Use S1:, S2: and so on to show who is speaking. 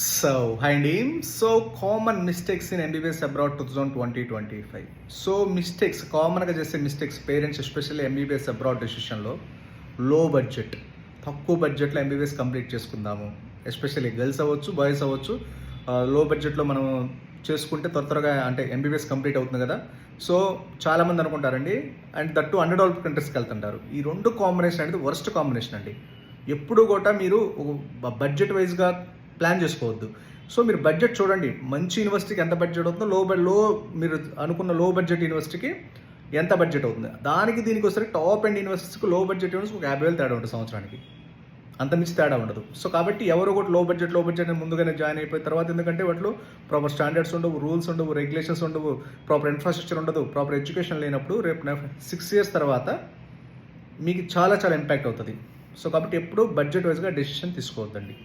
S1: So hi అండి. So common mistakes in MBBS abroad 2025. So mistakes కామన్గా చేసే mistakes parents especially MBBS abroad డెసిషన్లో low budget, తక్కువ బడ్జెట్లో ఎంబీబీఎస్ కంప్లీట్ చేసుకుందాము. ఎస్పెషల్లీ గర్ల్స్ అవ్వచ్చు, బాయ్స్ అవ్వచ్చు. లో బడ్జెట్లో మనం చేసుకుంటే త్వరగా అంటే ఎంబీబీఎస్ కంప్లీట్ అవుతుంది కదా. సో చాలామంది అనుకుంటారండి, అండ్ దట్టు అండర్డెవలప్డ్ కంట్రీస్కి వెళ్తుంటారు. ఈ రెండు కాంబినేషన్ అనేది వర్స్ట్ కాంబినేషన్ అండి. ఎప్పుడు కూడా మీరు బడ్జెట్ వైజ్గా ప్లాన్ చేసుకోవద్దు. సో మీరు బడ్జెట్ చూడండి, మంచి యూనివర్సిటీకి ఎంత బడ్జెట్ అవుతుందో, మీరు అనుకున్న లో బడ్జెట్ యూనివర్సిటీకి ఎంత బడ్జెట్ అవుతుంది, దానికి దీనికి వస్తే టాప్ అండ్ యూనివర్సిటీకి లో బడ్జెట్ యూనివర్సిటీకి ఒక 50,000 తేడా ఉంటుంది సంవత్సరానికి, అంత మించి తేడా ఉండదు. సో కాబట్టి ఎవరు కూడా లో బడ్జెట్ ముందుగానే జాయిన్ అయిపోయిన తర్వాత, ఎందుకంటే వాటిలో ప్రాపర్ స్టాండర్డ్స్ ఉండవు, రూల్స్ ఉండవు, రెగ్యులేషన్స్ ఉండవు, ప్రాపర్ ఇన్ఫ్రాస్ట్రక్చర్ ఉండదు, ప్రాపర్ ఎడ్యుకేషన్ లేనప్పుడు రేపు 6 years తర్వాత మీకు చాలా చాలా ఇంపాక్ట్ అవుతుంది. సో కాబట్టి ఎప్పుడు బడ్జెట్ వైజ్గా డెసిషన్ తీసుకోవద్దండి.